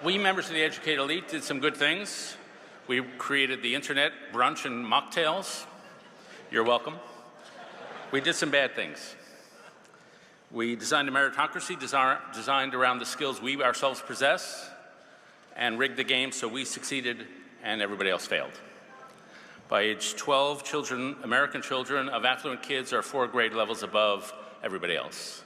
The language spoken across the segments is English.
We members of the educated elite did some good things. We created the internet, brunch, and mocktails. You're welcome. We did some bad things. We designed a meritocracy designed around the skills we ourselves possess and rigged the game so we succeeded and everybody else failed. By age 12, American children of affluent kids are 4 grade levels above everybody else.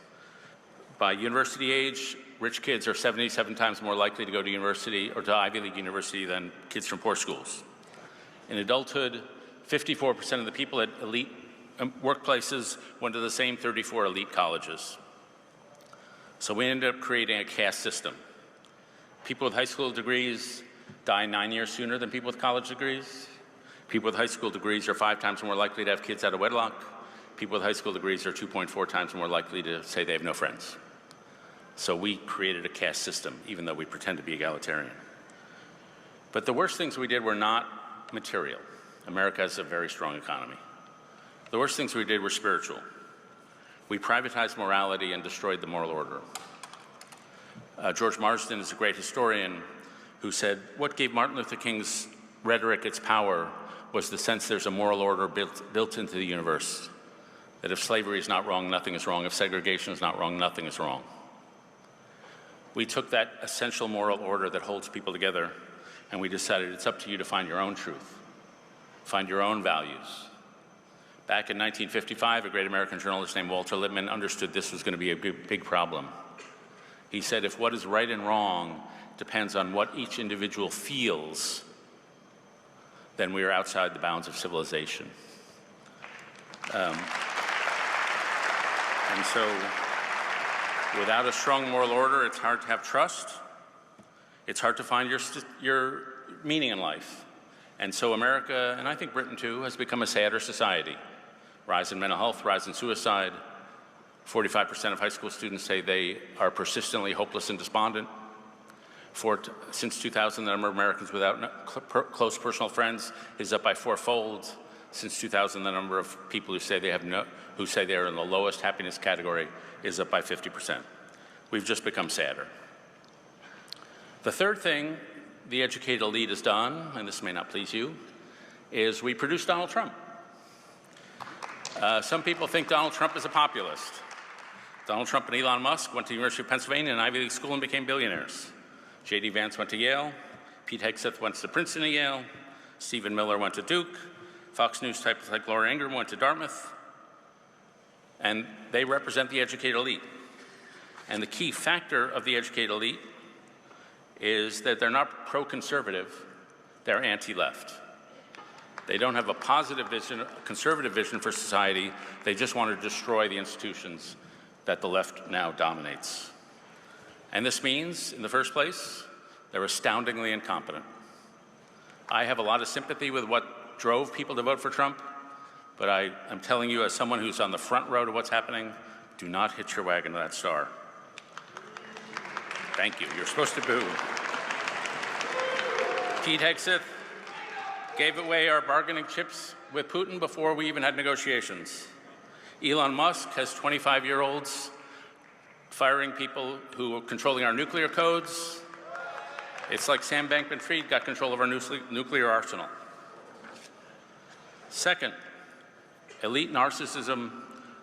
By university age, rich kids are 77 times more likely to go to university or to Ivy League university than kids from poor schools. In adulthood, 54% of the people at elite workplaces went to the same 34 elite colleges. So we ended up creating a caste system. People with high school degrees die 9 years sooner than people with college degrees. People with high school degrees are 5 times more likely to have kids out of wedlock. People with high school degrees are 2.4 times more likely to say they have no friends. So we created a caste system, even though we pretend to be egalitarian. But the worst things we did were not material. America has a very strong economy. The worst things we did were spiritual. We privatized morality and destroyed the moral order. George Marsden is a great historian who said, what gave Martin Luther King's rhetoric its power was the sense there's a moral order built into the universe. That if slavery is not wrong, nothing is wrong. If segregation is not wrong, nothing is wrong. We took that essential moral order that holds people together, and we decided it's up to you to find your own truth, find your own values. Back in 1955, a great American journalist named Walter Lippmann understood this was going to be a big problem. He said, if what is right and wrong depends on what each individual feels, then we are outside the bounds of civilization. And so, without a strong moral order, it's hard to have trust. It's hard to find your meaning in life. And so America, and I think Britain too, has become a sadder society. Rise in mental health, rise in suicide. 45% of high school students say they are persistently hopeless and despondent. Since 2000, the number of Americans without close personal friends is up by 4-fold. Since 2000, the number of people who say they are in the lowest happiness category is up by 50%. We've just become sadder. The third thing the educated elite has done, and this may not please you, is we produced Donald Trump. Some people think Donald Trump is a populist. Donald Trump and Elon Musk went to the University of Pennsylvania and Ivy League school and became billionaires. J.D. Vance went to Yale. Pete Hegseth went to Princeton and Yale. Stephen Miller went to Duke. Fox News types like Laura Ingraham went to Dartmouth. And they represent the educated elite. And the key factor of the educated elite is that they're not pro-conservative, they're anti-left. They don't have a positive vision, a conservative vision for society. They just want to destroy the institutions that the left now dominates. And this means, in the first place, they're astoundingly incompetent. I have a lot of sympathy with what drove people to vote for Trump, but I'm telling you, as someone who's on the front row to what's happening, do not hitch your wagon to that star. Thank you. You're supposed to boo. Pete Hegseth gave away our bargaining chips with Putin before we even had negotiations. Elon Musk has 25-year-olds firing people who are controlling our nuclear codes. It's like Sam Bankman-Fried got control of our nuclear arsenal. Second, elite narcissism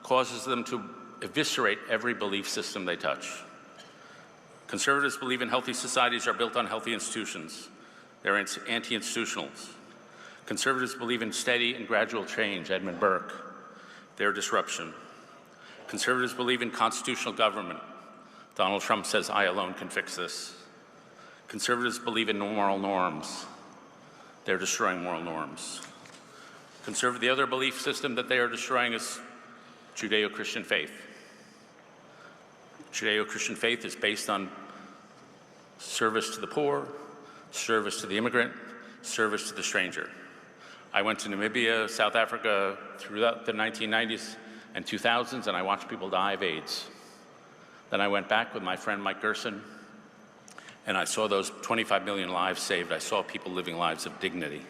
causes them to eviscerate every belief system they touch. Conservatives believe in healthy societies are built on healthy institutions. They're anti-institutionals. Conservatives believe in steady and gradual change, Edmund Burke. They're disruption. Conservatives believe in constitutional government. Donald Trump says, I alone can fix this. Conservatives believe in moral norms. They're destroying moral norms. The other belief system that they are destroying is Judeo-Christian faith. Judeo-Christian faith is based on service to the poor, service to the immigrant, service to the stranger. I went to Namibia, South Africa throughout the 1990s and 2000s, and I watched people die of AIDS. Then I went back with my friend Mike Gerson, and I saw those 25 million lives saved. I saw people living lives of dignity.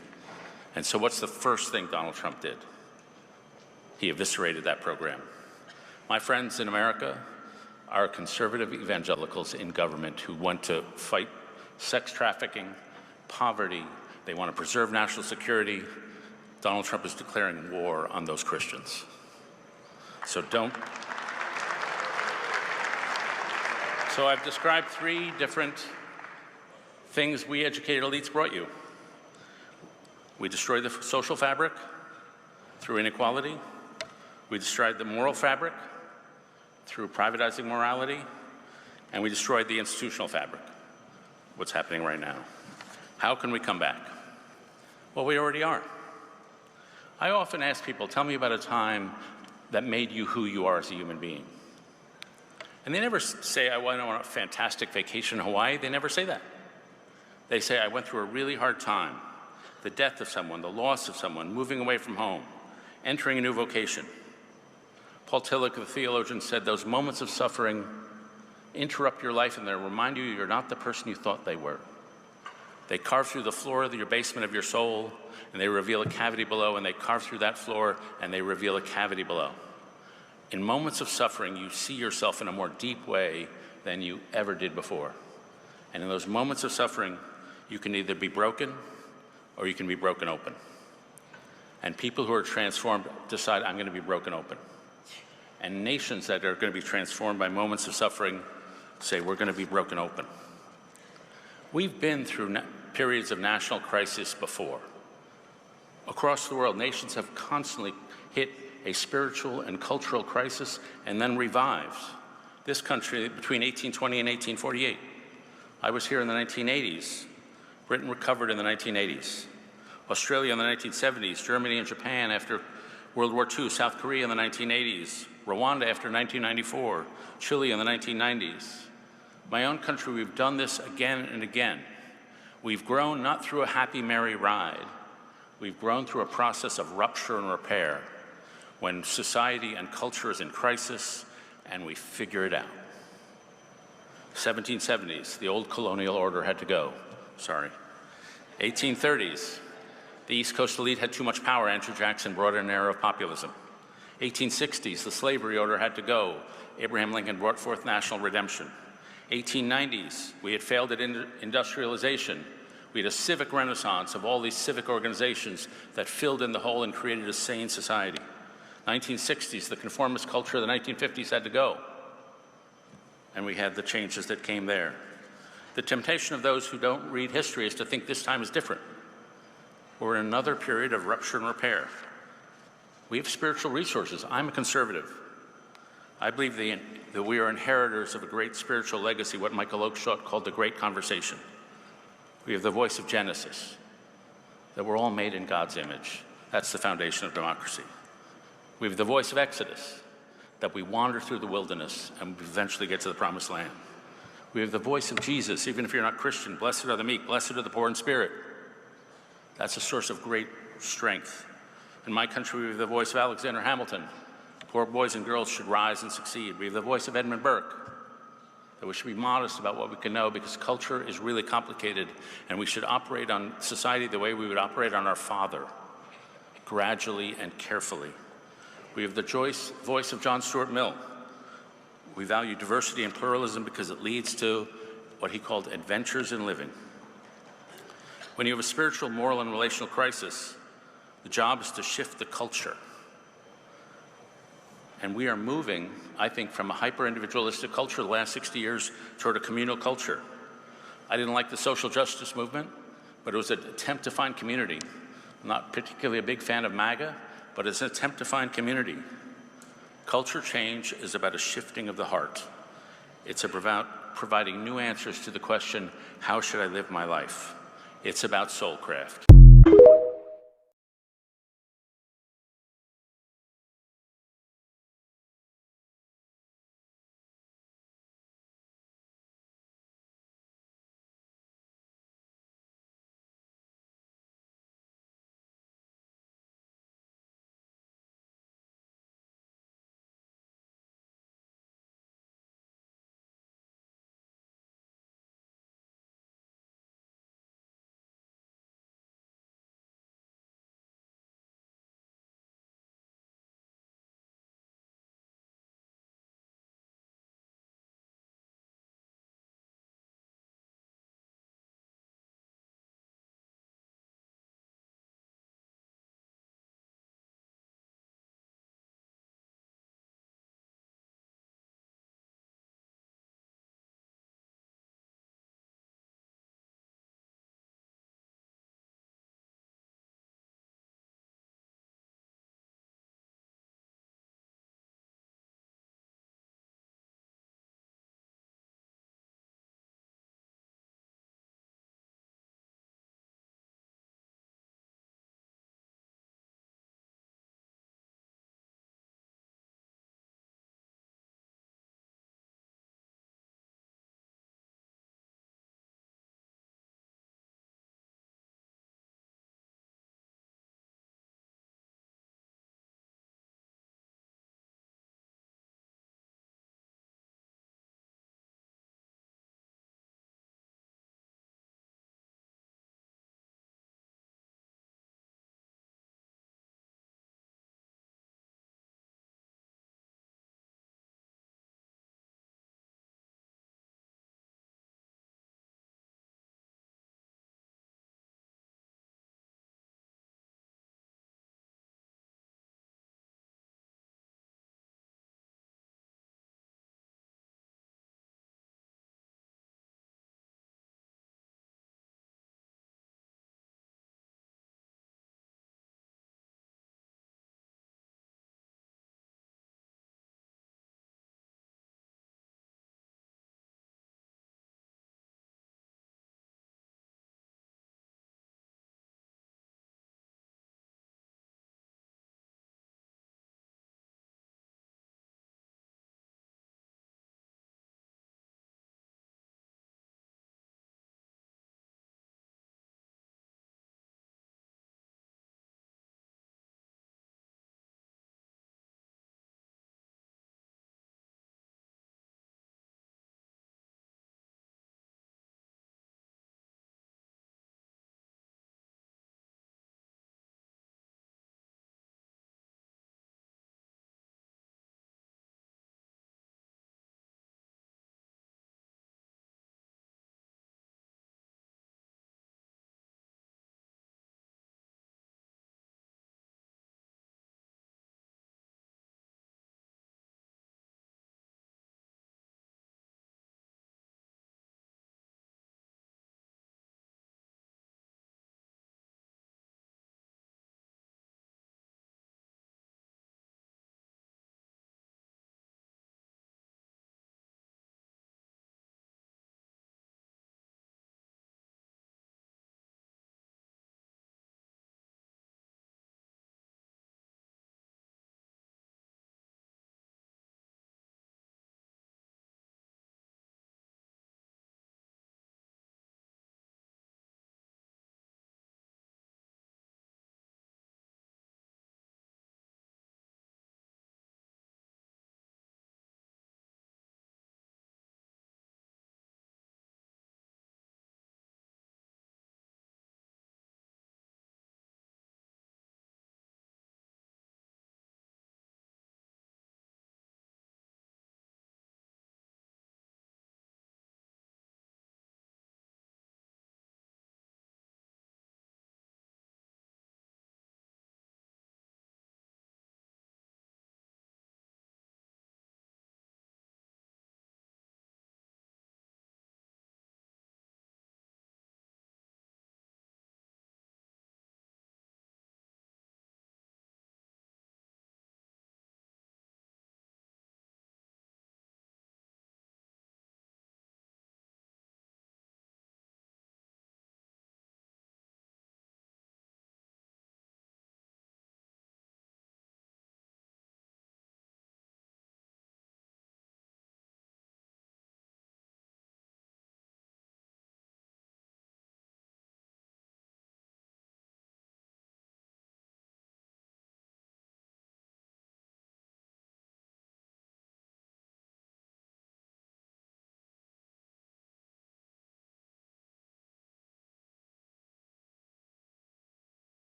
And so what's the first thing Donald Trump did? He eviscerated that program. My friends in America are conservative evangelicals in government who want to fight sex trafficking, poverty. They want to preserve national security. Donald Trump is declaring war on those Christians. So I've described three different things we educated elites brought you. We destroyed the social fabric through inequality. We destroyed the moral fabric through privatizing morality. And we destroyed the institutional fabric, what's happening right now. How can we come back? Well, we already are. I often ask people, tell me about a time that made you who you are as a human being. And they never say, I went on a fantastic vacation in Hawaii. They never say that. They say, I went through a really hard time. The death of someone, the loss of someone, moving away from home, entering a new vocation. Paul Tillich, the theologian, said those moments of suffering interrupt your life and they remind you you're not the person you thought they were. They carve through the floor of your basement of your soul and they reveal a cavity below, and they carve through that floor and they reveal a cavity below. In moments of suffering, you see yourself in a more deep way than you ever did before. And in those moments of suffering, you can either be broken or you can be broken open. And people who are transformed decide, I'm going to be broken open. And nations that are going to be transformed by moments of suffering say, we're going to be broken open. We've been through periods of national crisis before. Across the world, nations have constantly hit a spiritual and cultural crisis and then revived. This country between 1820 and 1848. I was here in the 1980s. Britain recovered in the 1980s. Australia in the 1970s, Germany and Japan after World War II, South Korea in the 1980s, Rwanda after 1994, Chile in the 1990s. My own country, we've done this again and again. We've grown not through a happy, merry ride. We've grown through a process of rupture and repair when society and culture is in crisis and we figure it out. 1770s, the old colonial order had to go. Sorry. 1830s, the East Coast elite had too much power. Andrew Jackson brought in an era of populism. 1860s, the slavery order had to go. Abraham Lincoln brought forth national redemption. 1890s, we had failed at industrialization. We had a civic renaissance of all these civic organizations that filled in the hole and created a sane society. 1960s, the conformist culture of the 1950s had to go. And we had the changes that came there. The temptation of those who don't read history is to think this time is different. We're in another period of rupture and repair. We have spiritual resources. I'm a conservative. I believe that we are inheritors of a great spiritual legacy, what Michael Oakeshott called the Great Conversation. We have the voice of Genesis, that we're all made in God's image. That's the foundation of democracy. We have the voice of Exodus, that we wander through the wilderness and eventually get to the promised land. We have the voice of Jesus, even if you're not Christian. Blessed are the meek, blessed are the poor in spirit. That's a source of great strength. In my country, we have the voice of Alexander Hamilton. Poor boys and girls should rise and succeed. We have the voice of Edmund Burke, that we should be modest about what we can know because culture is really complicated and we should operate on society the way we would operate on our Father, gradually and carefully. We have the voice of John Stuart Mill. We value diversity and pluralism because it leads to what he called adventures in living. When you have a spiritual, moral, and relational crisis, the job is to shift the culture. And we are moving, I think, from a hyper-individualistic culture the last 60 years toward a communal culture. I didn't like the social justice movement, but it was an attempt to find community. I'm not particularly a big fan of MAGA, but it's an attempt to find community. Culture change is about a shifting of the heart. It's about providing new answers to the question, how should I live my life? It's about soulcraft.